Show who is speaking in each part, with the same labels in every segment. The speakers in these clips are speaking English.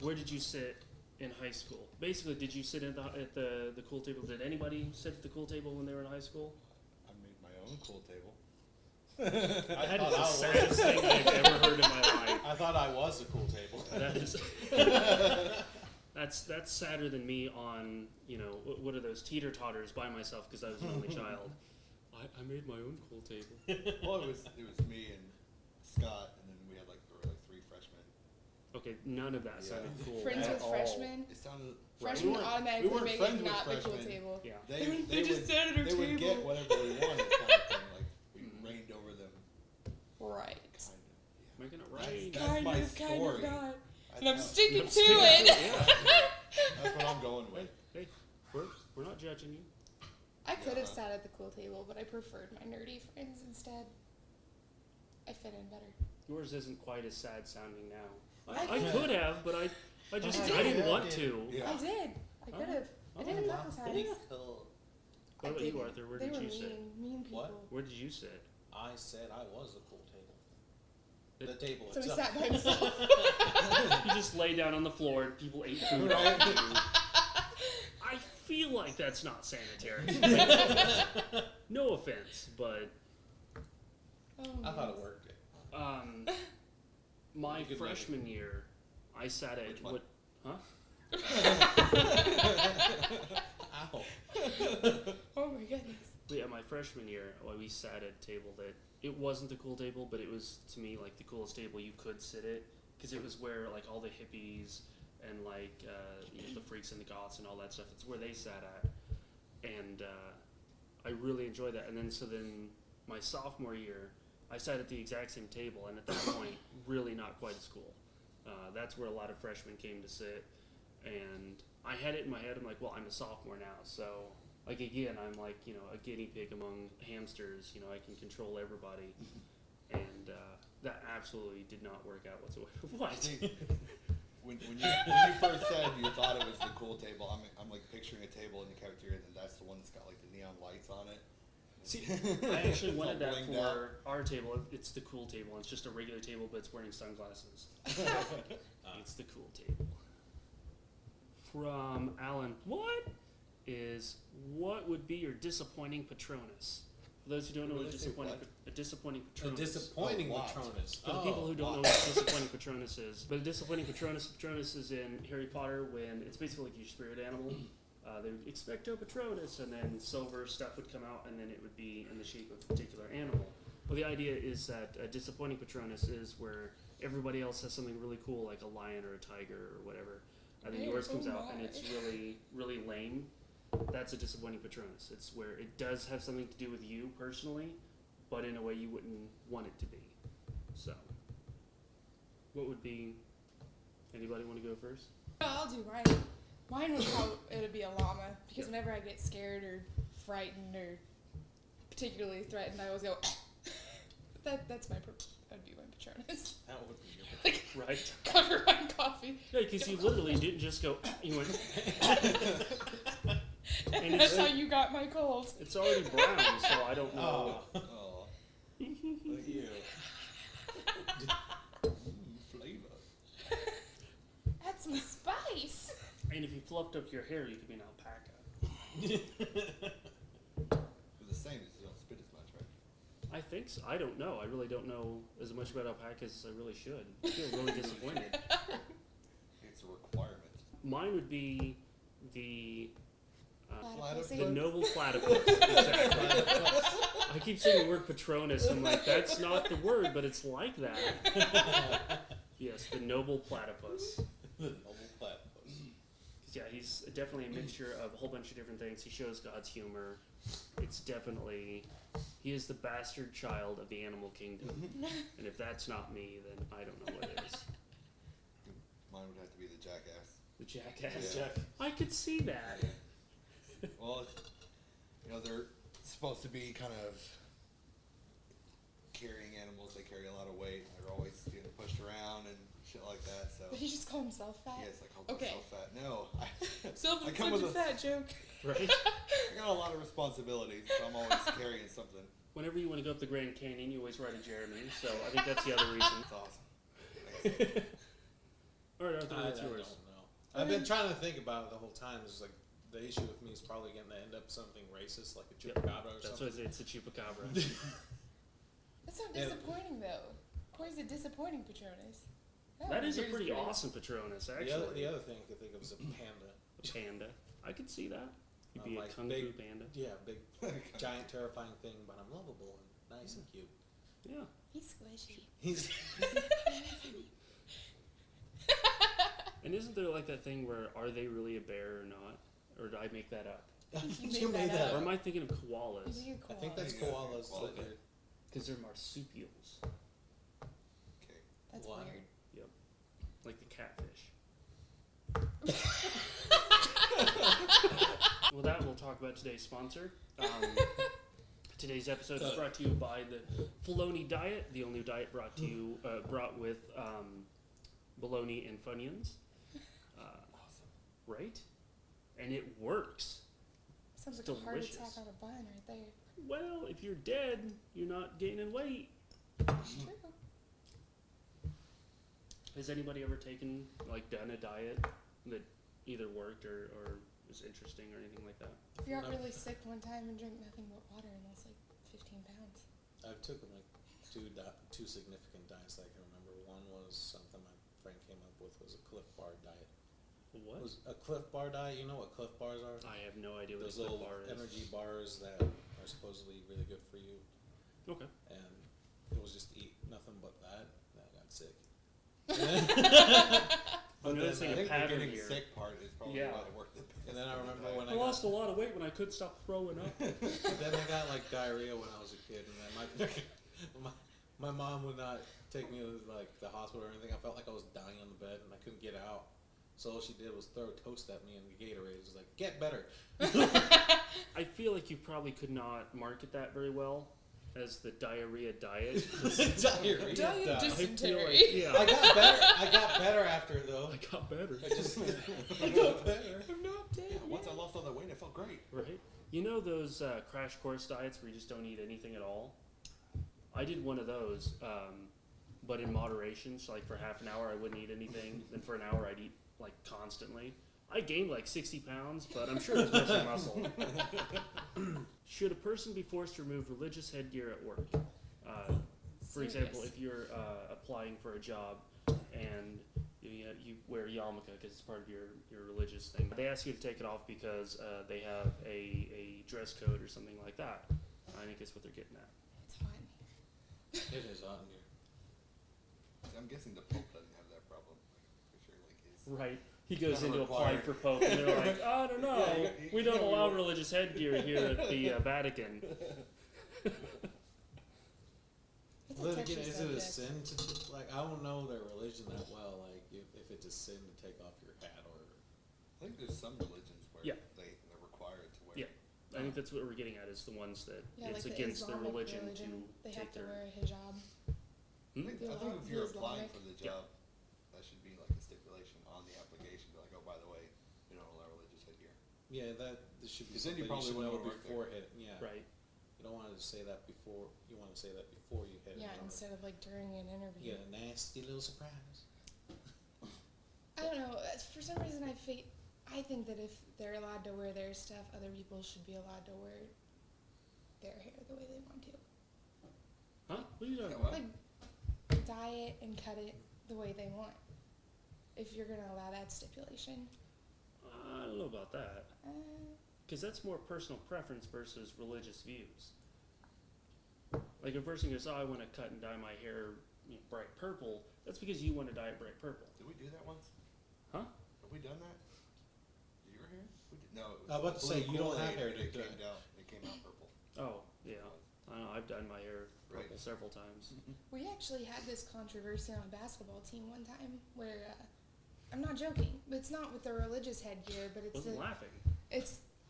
Speaker 1: Where did you sit in high school? Basically, did you sit at the cool table? Did anybody sit at the cool table when they were in high school?
Speaker 2: I made my own cool table.
Speaker 1: That is the saddest thing I've ever heard in my life.
Speaker 3: I thought I was a cool table.
Speaker 1: That is, that's sadder than me on, what are those teeter-totters by myself because I was an only child. I made my own cool table.
Speaker 2: Well, it was me and Scott, and then we had there were 3 freshmen.
Speaker 1: Okay, none of that sounded cool.
Speaker 4: Friends
Speaker 1: at
Speaker 4: with
Speaker 1: all.
Speaker 4: freshmen?
Speaker 2: It sounded
Speaker 4: Freshmen automatically make it not the cool table.
Speaker 1: Yeah.
Speaker 4: They just sat at our
Speaker 2: They would
Speaker 4: table.
Speaker 2: get whatever they wanted, kind of thing. Like we reigned over them.
Speaker 4: Right.
Speaker 2: Kind of. Yeah.
Speaker 1: Making it right.
Speaker 2: That's my story.
Speaker 4: not. And
Speaker 2: That's
Speaker 4: I'm
Speaker 2: how-
Speaker 4: sticking
Speaker 1: I'm
Speaker 4: to
Speaker 1: sticking
Speaker 4: it.
Speaker 1: to it,
Speaker 2: That's what I'm going with.
Speaker 1: Hey, we're not judging you.
Speaker 4: I could have sat at the cool table, but I preferred my nerdy friends instead. I fit in better.
Speaker 1: Yours isn't quite as sad sounding now.
Speaker 4: I
Speaker 1: I
Speaker 4: could.
Speaker 1: could have, but I
Speaker 4: did.
Speaker 1: didn't want to.
Speaker 2: Yeah.
Speaker 4: I did. I could have. I did a couple times.
Speaker 3: Pretty cool.
Speaker 1: What about you, Arthur? Where
Speaker 4: They
Speaker 1: did
Speaker 4: were
Speaker 1: you sit?
Speaker 4: mean people.
Speaker 3: What?
Speaker 1: Where did you sit?
Speaker 3: I said I was a cool table. The table
Speaker 4: So he
Speaker 3: itself.
Speaker 4: sat by himself.
Speaker 1: You just lay down on the floor and people ate food
Speaker 2: Right.
Speaker 1: off you. I feel like that's not sanitary. No offense, but
Speaker 4: Oh,
Speaker 3: I thought it
Speaker 4: yes.
Speaker 3: worked.
Speaker 1: my
Speaker 3: You could
Speaker 1: freshman year, I sat at
Speaker 2: Which one?
Speaker 1: what? Huh?
Speaker 3: Ow.
Speaker 4: Oh my goodness.
Speaker 1: Yeah, my freshman year, we sat at a table that it wasn't the cool table, but it was to me like the coolest table you could sit at because it was where all the hippies and the freaks and the goths and all that stuff. It's where they sat at, and I really enjoyed that. And then my sophomore year, I sat at the exact same table, and at that point, really not quite as cool. That's where a lot of freshmen came to sit, and I had it in my head. I'm like, well, I'm a sophomore now, so again, I'm a guinea pig among hamsters. I can control everybody, and that absolutely did not work out whatsoever. What?
Speaker 2: I think when you first said you thought it was the cool table, I'm picturing a table in the cafeteria, and that's the one that's got the neon lights on it.
Speaker 1: See, I actually
Speaker 2: It's all
Speaker 1: wanted that
Speaker 2: blinged
Speaker 1: for
Speaker 2: out.
Speaker 1: our table. It's the cool table. It's just a regular table, but it's wearing sunglasses. It's the cool table. From Alan, what would be your disappointing patronus? For those who don't know what a disappointing
Speaker 3: A
Speaker 1: patronus.
Speaker 3: disappointing
Speaker 2: Oh, wow.
Speaker 3: patronus.
Speaker 1: For the people who don't know what a disappointing patronus is, but a disappointing patronus is in Harry Potter when it's basically like your spirit animal. They would expecto patronus, and then silver stuff would come out, and then it would be in the shape of a particular animal. Well, the idea is that a disappointing patronus is where everybody else has something really cool, like a lion or a tiger or whatever, and then yours comes out and it's really, really lame. That's a disappointing patronus. It's where it does have something to do with you personally, but in a way you wouldn't want it to be. So, what would be? Anybody want to go first?
Speaker 4: I'll do mine. Mine would be a llama, because whenever I get scared or frightened or particularly threatened, I always go. That'd be my patronus.
Speaker 3: That would be your
Speaker 4: Like
Speaker 1: Right?
Speaker 4: cover my coffee.
Speaker 1: Yeah, because you literally didn't just go. You went.
Speaker 4: And
Speaker 1: And
Speaker 4: that's
Speaker 1: it's-
Speaker 4: how you got my cold.
Speaker 1: It's already brown, so I don't know.
Speaker 2: Oh,
Speaker 3: Look at you.
Speaker 2: flavor.
Speaker 4: Add some spice.
Speaker 1: And if you fluffed up your hair, you could be an alpaca.
Speaker 2: They're the same, you don't spit as much, right?
Speaker 1: I think so. I don't know. I really don't know as much about alpacas as I really should. I feel really disappointed.
Speaker 2: It's a requirement.
Speaker 1: Mine would be the
Speaker 4: Platypus.
Speaker 1: noble platypus. Exactly. I keep saying the word patronus. I'm like, that's not the word, but it's like that. Yes, the noble platypus.
Speaker 3: The noble platypus.
Speaker 1: Yeah, he's definitely a mixture of a whole bunch of different things. He shows God's humor. It's definitely, he is the bastard child of the animal kingdom. And if that's not me, then I don't know what is.
Speaker 2: Mine would have to be the jackass.
Speaker 1: The jackass.
Speaker 2: Yeah.
Speaker 1: I could see that.
Speaker 2: Well, they're supposed to be kind of carrying animals. They carry a lot of weight. They're always getting pushed around and shit like that. So
Speaker 4: Did he just call himself fat?
Speaker 2: yes, I call
Speaker 4: Okay.
Speaker 2: myself fat. No, I
Speaker 4: Self-inflicted
Speaker 2: come with a-
Speaker 4: fat joke.
Speaker 1: Right?
Speaker 2: I got a lot of responsibilities, so I'm always carrying something.
Speaker 1: Whenever you want to go up the Grand Canyon, you always ride a Jeremy. So I think that's the other reason.
Speaker 2: It's awesome.
Speaker 1: All right, Arthur,
Speaker 3: I
Speaker 1: what's
Speaker 3: don't
Speaker 1: yours?
Speaker 3: know. I've been trying to think about it the whole time. It's like the issue with me is probably going to end up something racist, like a chupacabra or
Speaker 1: That's
Speaker 3: something.
Speaker 1: what it's a chupacabra.
Speaker 4: That's not
Speaker 3: Yeah.
Speaker 4: disappointing though. Or is it disappointing, Patronus?
Speaker 1: That is a
Speaker 4: yours
Speaker 1: pretty
Speaker 4: pretty-
Speaker 1: awesome Patronus,
Speaker 3: The
Speaker 1: actually.
Speaker 3: other thing I could think of is a panda.
Speaker 1: A panda. I could see that. You'd be
Speaker 3: Like
Speaker 1: a kung
Speaker 3: big-
Speaker 1: fu panda.
Speaker 3: Yeah, big, giant, terrifying thing, but I'm lovable and nice and cute.
Speaker 1: Yeah.
Speaker 4: He's squishy.
Speaker 3: He's
Speaker 1: And isn't there like that thing where are they really a bear or not? Or did I make that up?
Speaker 4: You made that
Speaker 1: Or
Speaker 4: up.
Speaker 1: am I thinking of koalas?
Speaker 4: You
Speaker 3: I think that's
Speaker 2: Yeah,
Speaker 3: koalas.
Speaker 2: koala.
Speaker 3: That
Speaker 1: Because they're marsupials,
Speaker 2: Okay.
Speaker 4: That's
Speaker 3: What?
Speaker 4: weird.
Speaker 1: like the catfish. Well, that we'll talk about today's sponsor. Today's episode is brought to you by the Filoni Diet, the only diet brought to you brought with bologna and Funyuns.
Speaker 2: Awesome.
Speaker 1: Right? And it works.
Speaker 4: Sounds like
Speaker 1: It's
Speaker 4: a heart
Speaker 1: delicious.
Speaker 4: attack on a bun right there.
Speaker 1: Well, if you're dead, you're not gaining weight.
Speaker 4: True.
Speaker 1: Has anybody ever done a diet that either worked or was interesting or anything like that?
Speaker 4: We got
Speaker 3: No.
Speaker 4: really sick one time and drank nothing but water and lost like 15 pounds.
Speaker 3: I've taken like two significant diets that I can remember. One was something my friend came up with was a Cliff Bar diet. It
Speaker 1: What?
Speaker 3: was a Cliff Bar diet. You know what Cliff Bars are?
Speaker 1: I have no idea what
Speaker 3: Those
Speaker 1: a Clif
Speaker 3: little
Speaker 1: bar is.
Speaker 3: energy bars that are supposedly really good for you.
Speaker 1: Okay.
Speaker 3: And it was just eat nothing but that. And I got sick.
Speaker 1: I'm
Speaker 3: then
Speaker 1: noticing
Speaker 2: I
Speaker 1: a
Speaker 2: think the
Speaker 1: pattern
Speaker 2: getting
Speaker 1: here.
Speaker 2: sick part is probably
Speaker 1: Yeah.
Speaker 2: why it worked the best.
Speaker 3: And then I remember when
Speaker 1: I lost a lot of weight when I couldn't stop throwing up.
Speaker 3: then I got like diarrhea when I was a kid, and then my mom would not take me to like the hospital or anything. I felt like I was dying on the bed and I couldn't get out. So all she did was throw toast at me and Gatorade. It was like, get better.
Speaker 1: I feel like you probably could not market that very well as the diarrhea diet.
Speaker 3: Diarrhea.
Speaker 4: Diet
Speaker 3: died.
Speaker 4: dysentery.
Speaker 1: Yeah.
Speaker 3: I got better. I got better after though.
Speaker 1: I got better.
Speaker 3: I just I got better.
Speaker 4: I'm not dead.
Speaker 2: Yeah, once I
Speaker 4: yet.
Speaker 2: lost all that weight, I felt great.
Speaker 1: Right? You know those crash course diets where you just don't eat anything at all? I did one of those, but in moderation. So like for half an hour I wouldn't eat anything. Then for an hour I'd eat like constantly. I gained like 60 pounds, but I'm sure it was mostly muscle. Should a person be forced to remove religious headgear at work? For example,
Speaker 4: Serious.
Speaker 1: if you're applying for a job and you wear yarmulke because it's part of your religious thing, they ask you to take it off because they have a dress code or something like that. I think that's what they're getting at.
Speaker 4: It's fine.
Speaker 3: It is hot in here.
Speaker 2: I'm guessing the Pope doesn't have that problem. Like, I'm sure like his.
Speaker 1: Right. He goes
Speaker 2: Kinda
Speaker 1: in to apply
Speaker 2: required.
Speaker 1: for Pope, and they're like, I don't know,
Speaker 2: Yeah,
Speaker 1: we don't allow religious headgear here at the Vatican.
Speaker 4: It's a
Speaker 3: Then
Speaker 4: touchy
Speaker 3: again, is it a
Speaker 4: subject.
Speaker 3: sin to like? I don't know their religion that well. Like, if it's a sin to take off your hat or
Speaker 2: I think there's some religions where
Speaker 1: Yeah.
Speaker 2: they're required to wear.
Speaker 1: Yeah. I think that's what we're getting at is the ones that
Speaker 4: Yeah,
Speaker 1: it's
Speaker 4: like
Speaker 1: against
Speaker 4: the
Speaker 1: their
Speaker 4: Islamic
Speaker 1: religion,
Speaker 4: they
Speaker 1: to
Speaker 4: have
Speaker 1: take
Speaker 4: to
Speaker 1: their.
Speaker 4: wear a hijab.
Speaker 1: Hmm?
Speaker 2: I think if you're applying
Speaker 4: Islamic.
Speaker 2: for the
Speaker 1: Yeah.
Speaker 2: job, that should be like a stipulation on the application. Be like, oh, by the way, we don't allow religious headgear.
Speaker 3: yeah, that this should be.
Speaker 2: 'Cause then you
Speaker 3: something
Speaker 2: probably
Speaker 3: should
Speaker 2: wouldn't
Speaker 3: know
Speaker 2: wanna work there.
Speaker 3: before hit. Yeah,
Speaker 1: Right.
Speaker 3: you don't want to say that before. You want to say that before you hit.
Speaker 4: Yeah,
Speaker 3: it.
Speaker 4: instead of like during an
Speaker 3: You
Speaker 4: interview.
Speaker 3: get a nasty little surprise.
Speaker 4: I don't know. For some reason, I think that if they're allowed to wear their stuff, other people should be allowed to wear their hair the way they want to.
Speaker 1: Huh? What are you talking
Speaker 2: Yeah,
Speaker 1: about?
Speaker 2: well,
Speaker 4: Like, dye it and cut it the way they want. If you're gonna allow that stipulation.
Speaker 1: I don't know about that.
Speaker 4: Uh,
Speaker 1: Because that's more personal preference versus religious views. Like if a person goes, oh, I want to cut and dye my hair bright purple, that's because you want to dye it bright purple.
Speaker 2: Did we do that once?
Speaker 1: Huh?
Speaker 2: Have we done that? Your hair? We did, no. It was
Speaker 3: I was about to say,
Speaker 2: blue
Speaker 3: you don't have
Speaker 2: Kool-Aid,
Speaker 3: hair
Speaker 2: and
Speaker 3: to
Speaker 2: it
Speaker 3: do
Speaker 2: came
Speaker 3: it.
Speaker 2: out. It came out purple.
Speaker 1: Oh, yeah. I know, I've dyed my hair purple
Speaker 2: Right.
Speaker 1: several times.
Speaker 4: we actually had this controversy on a basketball team one time where, I'm not joking, but it's not with the religious headgear, but it's
Speaker 1: Wasn't laughing.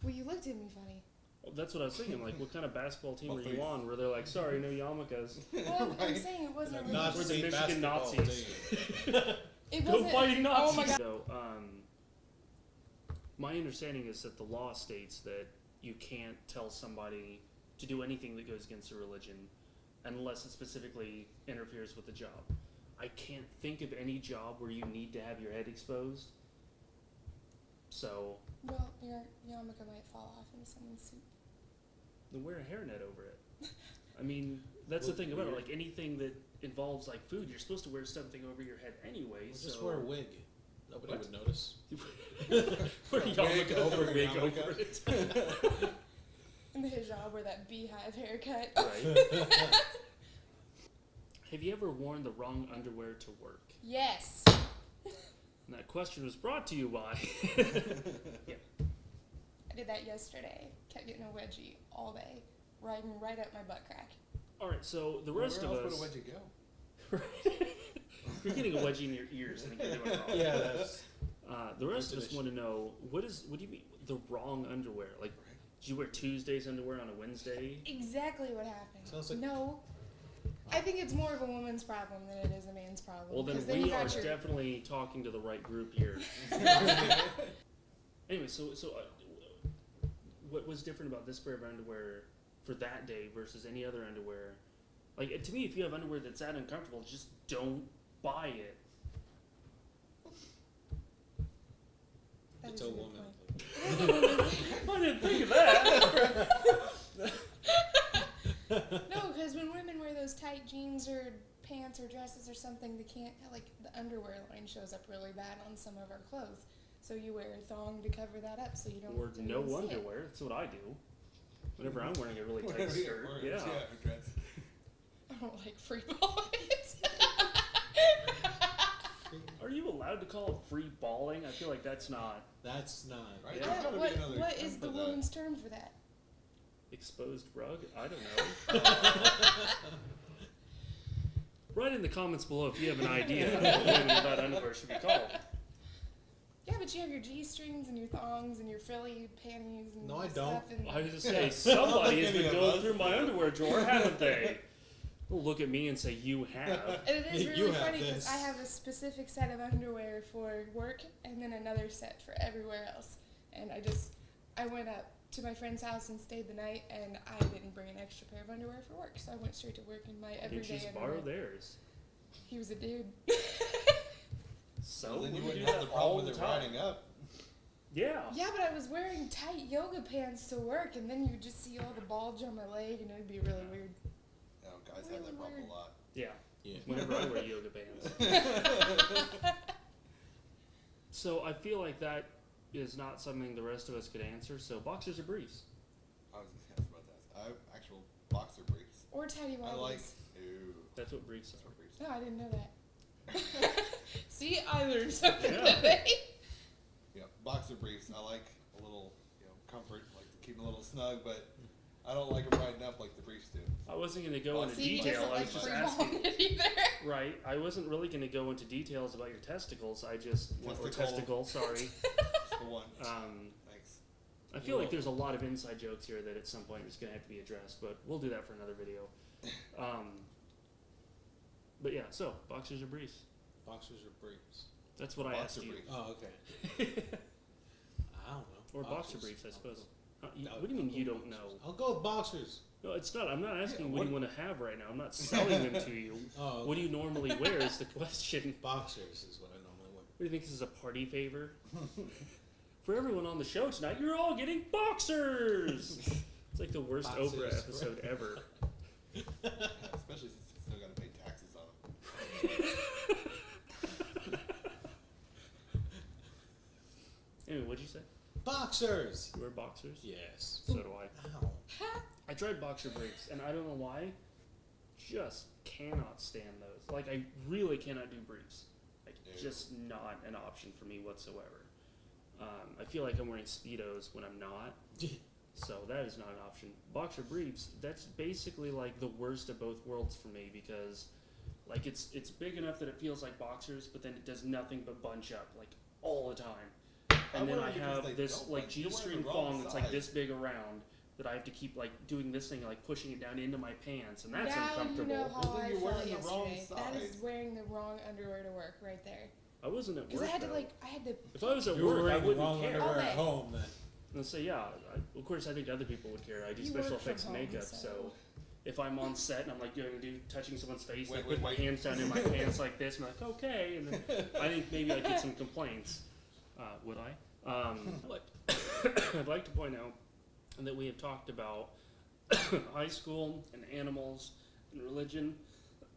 Speaker 4: well, you looked at me funny.
Speaker 1: Well, that's what I was thinking. Like, what kind of basketball team
Speaker 2: Well,
Speaker 1: were you
Speaker 2: please.
Speaker 1: on where they're like, sorry, no yarmulkes?
Speaker 4: Well, I'm
Speaker 2: Right.
Speaker 4: saying it wasn't
Speaker 1: We're
Speaker 3: Nazi
Speaker 1: the
Speaker 4: religious.
Speaker 1: Michigan
Speaker 3: basketball
Speaker 1: Nazis.
Speaker 3: team.
Speaker 4: It
Speaker 1: Go
Speaker 4: wasn't.
Speaker 1: fighting Nazis!
Speaker 4: Oh my god.
Speaker 1: So, my understanding is that the law states that you can't tell somebody to do anything that goes against their religion unless it specifically interferes with the job. I can't think of any job where you need to have your head exposed. So
Speaker 4: Well, your yarmulke might fall off in someone's soup.
Speaker 1: then wear a hairnet over it. I mean, that's the thing about it. Like anything that involves like food, you're supposed to wear something over your head anyway.
Speaker 3: Well,
Speaker 1: so
Speaker 3: just wear a wig. Nobody
Speaker 1: What?
Speaker 3: would notice.
Speaker 1: Wear a yarmulke over a wig over it.
Speaker 4: And the hijab or that beehive haircut.
Speaker 1: Right. Have you ever worn the wrong underwear to work?
Speaker 4: Yes.
Speaker 1: And that question was brought to you by.
Speaker 4: I did that yesterday. Kept getting a wedgie all day, riding right up my butt crack.
Speaker 1: All right, so the rest
Speaker 2: Where
Speaker 1: of
Speaker 2: else
Speaker 1: us.
Speaker 2: would a wedgie go?
Speaker 1: You're getting a wedgie in your ears. I think you're doing it wrong.
Speaker 3: Yeah, that's.
Speaker 1: The rest of us want to know what do you mean the wrong underwear? Like, did you wear Tuesday's underwear on a Wednesday?
Speaker 4: Exactly what happened.
Speaker 3: Sounds like-
Speaker 4: No. I think it's more of a woman's problem than it is a man's problem.
Speaker 1: Well, then
Speaker 4: 'cause
Speaker 1: we
Speaker 4: you
Speaker 1: are
Speaker 4: got your-
Speaker 1: definitely talking to the right group here. Anyway, so what was different about this pair of underwear for that day versus any other underwear? Like, to me, if you have underwear that's that uncomfortable, just don't buy it.
Speaker 4: That
Speaker 3: It's
Speaker 4: is
Speaker 3: a
Speaker 4: good
Speaker 3: woman.
Speaker 4: point.
Speaker 1: I didn't think of that.
Speaker 4: No, because when women wear those tight jeans or pants or dresses or something, they can't, like, the underwear line shows up really bad on some of our clothes. So you wear a thong to cover that up so you don't
Speaker 1: Or
Speaker 4: didn't
Speaker 1: no
Speaker 4: see it.
Speaker 1: underwear. That's what I do. Whenever I'm wearing a really tight
Speaker 2: Whatever your
Speaker 1: skirt.
Speaker 2: words,
Speaker 1: Yeah.
Speaker 2: dress.
Speaker 4: I don't like free balls.
Speaker 1: Are you allowed to call it free balling? I feel like that's not
Speaker 3: That's not.
Speaker 2: Right?
Speaker 1: Yeah.
Speaker 2: There's gotta be
Speaker 4: what
Speaker 2: another
Speaker 4: what
Speaker 2: term
Speaker 4: is
Speaker 2: for
Speaker 4: the
Speaker 2: that.
Speaker 4: woman's term for that?
Speaker 1: exposed rug. I don't know. Write in the comments below if you have an idea of what women without underwear should be called.
Speaker 4: Yeah, but you have your G-strings and your thongs and your frilly panties and
Speaker 3: No, I
Speaker 4: stuff.
Speaker 3: don't.
Speaker 4: And
Speaker 1: I was just say somebody has
Speaker 2: Any
Speaker 1: been
Speaker 2: of
Speaker 1: going
Speaker 2: us.
Speaker 1: through my underwear drawer, haven't they? They'll look at me and say, "You have."
Speaker 4: And it is
Speaker 3: You
Speaker 4: really
Speaker 3: have
Speaker 4: funny because
Speaker 3: this.
Speaker 4: I have a specific set of underwear for work and then another set for everywhere else. And I went up to my friend's house and stayed the night, and I didn't bring an extra pair of underwear for work, so I went straight to work in my
Speaker 1: You
Speaker 4: everyday
Speaker 1: just
Speaker 4: underwear.
Speaker 1: borrow theirs.
Speaker 4: He was a dude.
Speaker 1: So
Speaker 2: Well, then you
Speaker 1: we
Speaker 2: wouldn't
Speaker 1: do
Speaker 2: have
Speaker 1: that
Speaker 2: the
Speaker 1: all
Speaker 2: problem with
Speaker 1: the
Speaker 2: it
Speaker 1: time.
Speaker 2: riding up.
Speaker 1: Yeah.
Speaker 4: Yeah, but I was wearing tight yoga pants to work, and then you would just see all the bulge on my leg, and it would be really weird.
Speaker 2: You know, guys have
Speaker 4: Really
Speaker 2: that problem
Speaker 4: weird.
Speaker 2: a lot.
Speaker 1: Yeah.
Speaker 3: Yeah.
Speaker 1: Whenever I wear yoga pants. So I feel like that is not something the rest of us could answer. So boxers or briefs?
Speaker 2: I was about to ask. I have actual boxer briefs.
Speaker 4: Or tidy
Speaker 2: I like.
Speaker 4: whities.
Speaker 2: Ew.
Speaker 1: That's what briefs
Speaker 2: That's
Speaker 1: are.
Speaker 2: what briefs.
Speaker 4: No, I didn't know that. See, I learned something
Speaker 1: Yeah.
Speaker 4: today.
Speaker 2: Yeah, boxer briefs. I like a little, comfort, like to keep them a little snug, but I don't like them riding up like the briefs do.
Speaker 1: I wasn't going to go into
Speaker 4: See, he
Speaker 1: detail.
Speaker 4: doesn't
Speaker 1: I
Speaker 4: like
Speaker 1: was just
Speaker 4: free
Speaker 1: asking.
Speaker 4: balling it either.
Speaker 1: Right. I wasn't really going to go into details about your testicles. I just or
Speaker 2: Testicle.
Speaker 1: testicle. Sorry.
Speaker 2: That's the one. Thanks.
Speaker 1: I feel like there's a lot of inside jokes here that at some point is going to have to be addressed, but we'll do that for another video. But yeah, so boxers or briefs?
Speaker 3: Boxers or briefs?
Speaker 1: That's what I asked
Speaker 2: Boxer
Speaker 1: you.
Speaker 2: briefs.
Speaker 3: Oh, okay. I don't know.
Speaker 1: Or boxer
Speaker 3: Boxers.
Speaker 1: briefs, I suppose.
Speaker 3: I'll
Speaker 1: What do you mean
Speaker 3: go
Speaker 1: you
Speaker 3: with
Speaker 1: don't know?
Speaker 3: boxers. I'll go with boxers.
Speaker 1: No, it's not. I'm not asking
Speaker 2: Yeah,
Speaker 1: what do you
Speaker 2: what-
Speaker 1: want to have right now. I'm not selling them to you.
Speaker 3: Oh,
Speaker 1: What do you normally wear is the question.
Speaker 3: Boxers is what I normally wear.
Speaker 1: What do you think this is a party favor? For everyone on the show tonight, you're all getting boxers! It's like the worst
Speaker 3: Boxers
Speaker 1: Oprah
Speaker 3: for-
Speaker 1: episode ever.
Speaker 2: Yeah, especially since you still got to pay taxes on them.
Speaker 1: Anyway, what'd you say?
Speaker 3: Boxers.
Speaker 1: You wear boxers?
Speaker 3: Yes.
Speaker 1: So do I.
Speaker 3: Ow.
Speaker 1: I tried boxer briefs, and I don't know why. Just cannot stand those. Like, I really cannot do briefs. Like,
Speaker 2: Ew.
Speaker 1: just not an option for me whatsoever. I feel like I'm wearing Speedos when I'm not, so that is not an option. Boxer briefs, that's basically like the worst of both worlds for me because, like, it's big enough that it feels like boxers, but then it does nothing but bunch up, like, all the time. And then
Speaker 2: wonder
Speaker 1: I
Speaker 2: because
Speaker 1: have
Speaker 2: they
Speaker 1: this,
Speaker 2: don't
Speaker 1: like,
Speaker 2: bunch. You're wearing
Speaker 1: G-string
Speaker 2: the wrong
Speaker 1: thong that's, like,
Speaker 2: size.
Speaker 1: this big around that I have to keep, like, doing this thing, like, pushing it down into my pants, and that's
Speaker 4: now
Speaker 1: uncomfortable.
Speaker 4: you know how
Speaker 2: Well, then
Speaker 4: I
Speaker 2: you're
Speaker 4: felt
Speaker 2: wearing the wrong
Speaker 4: yesterday. That is
Speaker 2: size.
Speaker 4: wearing the wrong underwear to work right there.
Speaker 1: I wasn't at
Speaker 4: Because
Speaker 1: work,
Speaker 4: I had to
Speaker 1: though.
Speaker 4: I had to.
Speaker 1: If I was at
Speaker 3: You were
Speaker 1: work, I
Speaker 3: wearing the
Speaker 1: wouldn't
Speaker 3: wrong
Speaker 1: care.
Speaker 3: underwear
Speaker 4: Okay.
Speaker 3: at home then.
Speaker 1: And say, yeah, of course I think other people would care. I do
Speaker 4: You
Speaker 1: special
Speaker 4: work from
Speaker 1: effects
Speaker 4: home,
Speaker 1: makeup,
Speaker 4: so-
Speaker 1: so if I'm on set and I'm like going to do touching someone's face, and I
Speaker 2: Wait,
Speaker 1: put my
Speaker 2: wait.
Speaker 1: hands down in my pants like this, and I'm like, okay, and then I think maybe I'd get some complaints. Would I? I'd like to point out that we have talked about high school and animals and religion,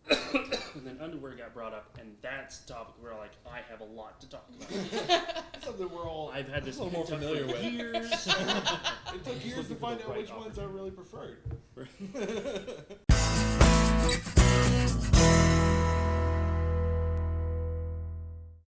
Speaker 1: and then underwear got brought up, and that's a topic where like I have a lot to talk about.
Speaker 2: Something we're all
Speaker 1: I've had this
Speaker 2: a little more
Speaker 1: pent up
Speaker 2: familiar
Speaker 1: for
Speaker 2: with.
Speaker 1: years.
Speaker 2: It took years to
Speaker 1: Looking for
Speaker 2: find
Speaker 1: the
Speaker 2: out
Speaker 1: right
Speaker 2: which ones are really preferred.